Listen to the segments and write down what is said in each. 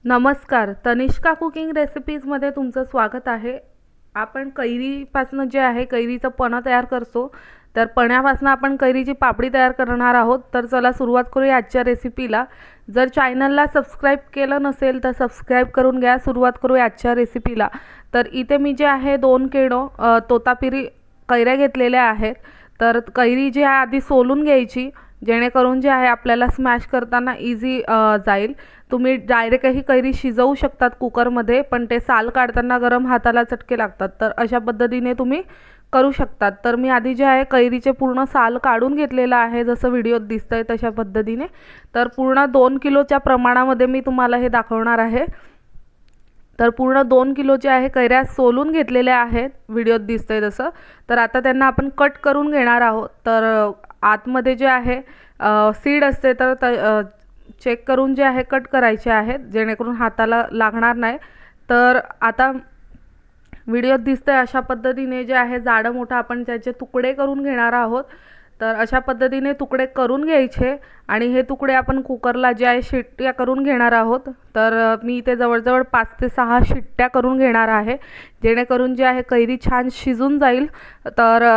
नमस्कार, तनिष्का कुकिंग रेसिपीजमध्ये तुमचं स्वागत आहे. आपण कैरीपासून जे आहे कैरीचं पन्हं तयार करतो. तर पण्यापासून आपण कैरीची पापडी तयार करणार आहोत. तर चला सुरुवात करूया आजच्या रेसिपीला. जर चॅनलला सबस्क्राईब केलं नसेल तर सबस्क्राईब करून घ्या. सुरुवात करूया आजच्या रेसिपीला. तर इथे मी जे आहे 2 किलो तोतापुरी कैऱ्या घेतलेल्या आहेत. तर कैरी जी आहे आधी सोलून घ्यायची, जेणेकरून जे आहे आपल्याला स्मॅश करताना इझी जाईल. तुम्ही डायरेक्टही कैरी शिजवू शकतात कुकरमध्ये, पण ते साल काढताना गरम हाताला चटके लागतात. तर अशा पद्धतीने तुम्ही करू शकतात. तर मी आधी जे आहे कैरीचे पूर्ण साल काढून घेतलेलं आहे, जसं व्हिडिओत दिसतंय तशा पद्धतीने. तर पूर्ण 2 किलोच्या प्रमाणामध्ये मी तुम्हाला हे दाखवणार आहे. तर पूर्ण 2 किलोचे आहे कैऱ्या सोलून घेतलेल्या आहेत, व्हिडिओत दिसतंय तसं. तर आता त्यांना आपण कट करून घेणार आहोत. तर आतमध्ये जे आहे सीड असते, तर चेक करून जे आहे कट करायचे आहेत, जेणेकरून हाताला लागणार नाही. तर आता व्हिडिओत दिसतंय अशा पद्धतीने जे आहे जाडं मोठं आपण त्याचे तुकडे करून घेणार आहोत. तर अशा पद्धतीने तुकडे करून घ्यायचे आणि हे तुकडे आपण कुकरला जे आहे शिट्ट्या करून घेणार आहोत. तर मी इथे जवळजवळ 5 ते 6 शिट्ट्या करून घेणार आहे, जेणेकरून जे आहे कैरी छान शिजून जाईल. तर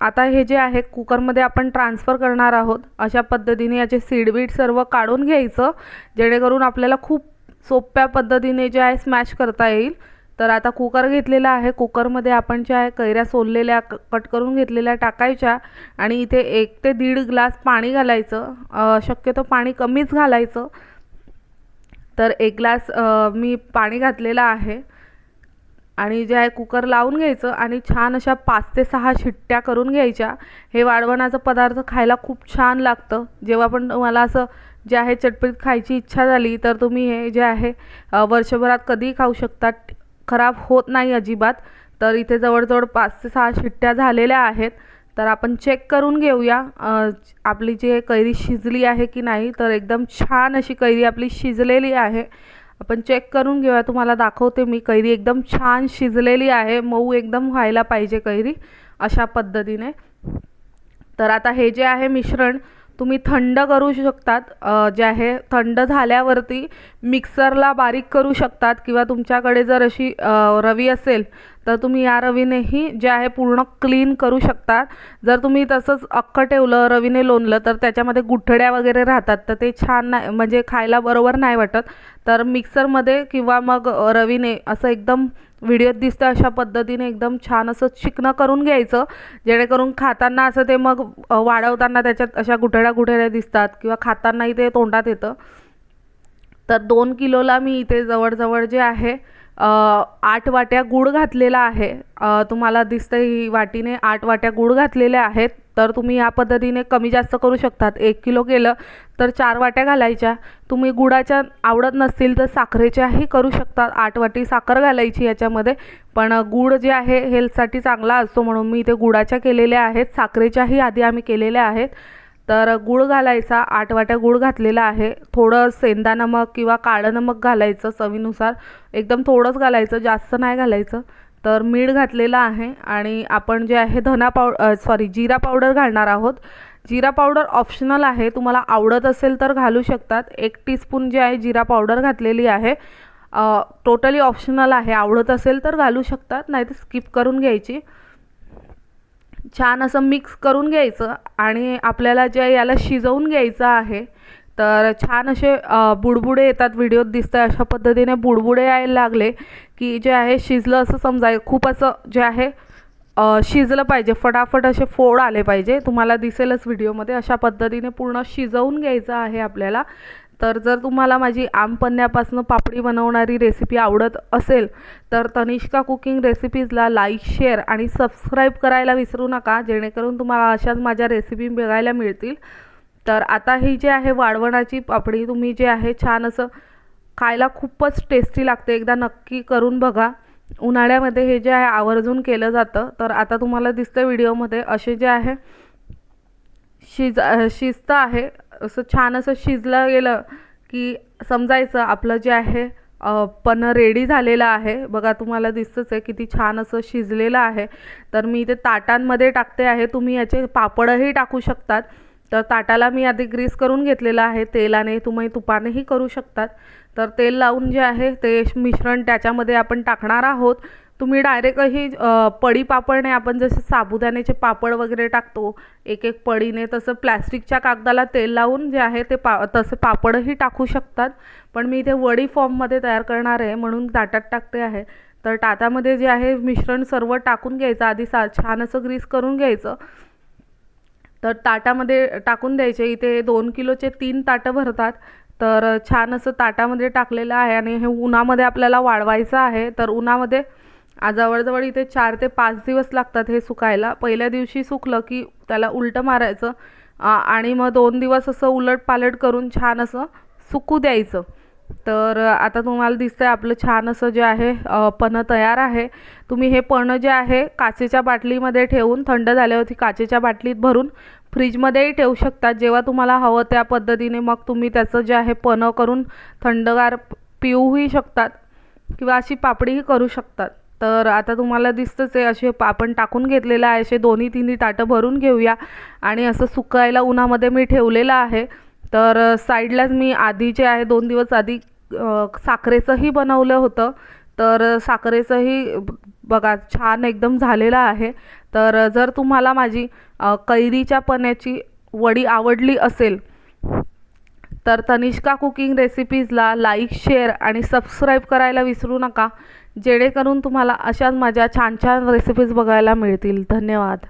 आता हे जे आहे कुकरमध्ये आपण ट्रान्सफर करणार आहोत. अशा पद्धतीने याचे सीडबीट सर्व काढून घ्यायचं, जेणेकरून आपल्याला खूप सोप्या पद्धतीने जे आहे स्मॅश करता येईल. तर आता कुकर घेतलेला आहे. कुकरमध्ये आपण जे आहे कैऱ्या सोललेल्या कट करून घेतलेल्या टाकायच्या आणि इथे 1 ते 1.5 ग्लास पाणी घालायचं. शक्यतो पाणी कमीच घालायचं. तर 1 ग्लास मी पाणी घातलेलं आहे आणि जे आहे कुकर लावून घ्यायचं आणि छान अशा 5 ते 6 शिट्ट्या करून घ्यायच्या. हे वाळवणाचं पदार्थ खायला खूप छान लागतं. जेव्हा पण तुम्हाला असं जे आहे चटपटीत खायची इच्छा झाली तर तुम्ही हे जे आहे वर्षभरात कधीही खाऊ शकता. खराब होत नाही अजिबात. तर इथे जवळजवळ 5 ते 6 शिट्ट्या झालेल्या आहेत. तर आपण चेक करून घेऊया आपली जी कैरी शिजली आहे की नाही. तर एकदम छान अशी कैरी आपली शिजलेली आहे. आपण चेक करून घेऊया. तुम्हाला दाखवते मी. कैरी एकदम छान शिजलेली आहे. मऊ एकदम व्हायला पाहिजे कैरी, अशा पद्धतीने. तर आता हे जे आहे मिश्रण तुम्ही थंड करू शकतात. जे आहे थंड झाल्यावरती मिक्सरला बारीक करू शकतात, किंवा तुमच्याकडे जर अशी रवी असेल तर तुम्ही या रवीनेही जे आहे पूर्ण क्लीन करू शकतात. जर तुम्ही तसंच अख्खं ठेवलं, रवीने लोणलं, तर त्याच्यामध्ये गुठळ्या वगैरे राहतात, तर ते छान नाही, म्हणजे खायला बरोबर नाही वाटत. तर मिक्सरमध्ये किंवा मग रवीने असं एकदम व्हिडिओत दिसतं अशा पद्धतीने एकदम छान असं चिकनं करून घ्यायचं, जेणेकरून खाताना असं ते मग वाढवताना त्याच्यात अशा गुठळ्या दिसतात, किंवा खातानाही ते तोंडात येतं. तर 2 किलोला मी इथे जवळजवळ जे आहे 8 वाट्या गूळ घातलेला आहे. तुम्हाला दिसतं ही वाटीने 8 वाट्या गूळ घातलेल्या आहेत. तर तुम्ही या पद्धतीने कमी जास्त करू शकतात. 1 किलो केलं तर 4 वाट्या घालायच्या. तुम्ही गुळाच्या आवडत नसतील तर साखरेच्याही करू शकतात. 8 वाटी साखर घालायची याच्यामध्ये. पण गूळ जे आहे हेल्थसाठी चांगला असतो, म्हणून मी इथे गुळाच्या केलेल्या आहेत. साखरेच्याही आधी आम्ही केलेल्या आहेत. तर गूळ घालायचा. 8 वाट्या गूळ घातलेला आहे. थोडं सेंदा नमक किंवा काळं नमक घालायचं चवीनुसार. एकदम थोडंच घालायचं, जास्त नाही घालायचं. तर मीठ घातलेलं आहे आणि आपण जे आहे जिरा पावडर घालणार आहोत. जिरा पावडर ऑप्शनल आहे, तुम्हाला आवडत असेल तर घालू शकतात. 1 टीस्पून जे आहे जिरा पावडर घातलेली आहे. टोटली ऑप्शनल आहे. आवडत असेल तर घालू शकतात, नाही तर स्किप करून घ्यायची. छान असं मिक्स करून घ्यायचं आणि आपल्याला जे याला शिजवून घ्यायचं आहे. तर छान असे बुडबुडे येतात, व्हिडिओत दिसतं अशा पद्धतीने बुडबुडे यायला लागले की जे आहे शिजलं असं समजाय. खूप असं जे आहे शिजलं पाहिजे, फटाफट असे फोड आले पाहिजे. तुम्हाला दिसेलच व्हिडिओमध्ये. अशा पद्धतीने पूर्ण शिजवून घ्यायचं आहे आपल्याला. तर जर तुम्हाला माझी आमपन्न्यापासून पापडी बनवणारी रेसिपी आवडत असेल तर तनिष्का कुकिंग रेसिपीजला लाईक, शेअर आणि सबस्क्राईब करायला विसरू नका, जेणेकरून तुम्हाला अशाच माझ्या रेसिपी बघायला मिळतील. तर आता ही जी आहे वाळवणाची पापडी तुम्ही जे आहे छान असं खायला खूपच टेस्टी लागते. एकदा नक्की करून बघा. उन्हाळ्यामध्ये हे जे आहे आवर्जून केलं जातं. तर आता तुम्हाला दिसतं व्हिडिओमध्ये असे जे आहे शिजतं आहे. असं छान असं शिजलं गेलं की समजायचं आपलं जे आहे पन्हं रेडी झालेलं आहे. बघा तुम्हाला दिसतंच आहे किती छान असं शिजलेलं आहे. तर मी इथे ताटांमध्ये टाकते आहे. तुम्ही याचे पापडही टाकू शकतात. तर ताटाला मी आधी ग्रीस करून घेतलेलं आहे तेलाने, तुम्ही तुपानेही करू शकतात. तर तेल लावून जे आहे ते मिश्रण त्याच्यामध्ये आपण टाकणार आहोत. तुम्ही डायरेक्टही पडी पापडने आपण जसे साबुदाण्याचे पापड वगैरे टाकतो एक एक पडीने, तसं प्लॅस्टिकच्या कागदाला तेल लावून जे आहे ते तसे पापडही टाकू शकतात. पण मी इथे वडी फॉर्ममध्ये तयार करणार आहे म्हणून ताटात टाकते आहे. तर ताटामध्ये जे आहे मिश्रण सर्व टाकून घ्यायचं, आधी छान असं ग्रीस करून घ्यायचं. तर ताटामध्ये टाकून द्यायचे. इथे 2 किलोचे 3 ताटं भरतात. तर छान असं ताटामध्ये टाकलेलं आहे आणि हे उन्हामध्ये आपल्याला वाळवायचं आहे. तर उन्हामध्ये जवळजवळ इथे 4 ते 5 दिवस लागतात हे सुकायला. पहिल्या दिवशी सुकलं की त्याला उलटं मारायचं आणि मग 2 दिवस असं उलटपालट करून छान असं सुकू द्यायचं. तर आता तुम्हाला दिसतंय आपलं छान असं जे आहे पन्हं तयार आहे. तुम्ही हे पन्हं जे आहे काचेच्या बाटलीमध्ये ठेवून थंड झाल्यावरती काचेच्या बाटलीत भरून फ्रीजमध्येही ठेवू शकतात. जेव्हा तुम्हाला हवं त्या पद्धतीने मग तुम्ही त्याचं जे आहे पन्हं करून थंडगार पिऊही शकतात किंवा अशी पापडीही करू शकतात. तर आता तुम्हाला दिसतंच आहे असे आपण टाकून घेतलेलं आहे. असे 2-3 ताटं भरून घेऊया आणि असं सुकायला उन्हामध्ये मी ठेवलेलं आहे. तर साईडलाच मी आधी जे आहे 2 दिवस आधी साखरेचंही बनवलं होतं. तर साखरेचंही बघा छान एकदम झालेलं आहे. तर जर तुम्हाला माझी कैरीच्या पन्ह्याची वडी आवडली असेल तर तनिष्का कुकिंग रेसिपीजला लाईक, शेअर आणि सबस्क्राईब करायला विसरू नका, जेणेकरून तुम्हाला अशाच माझ्या छान छान रेसिपीज बघायला मिळतील. धन्यवाद.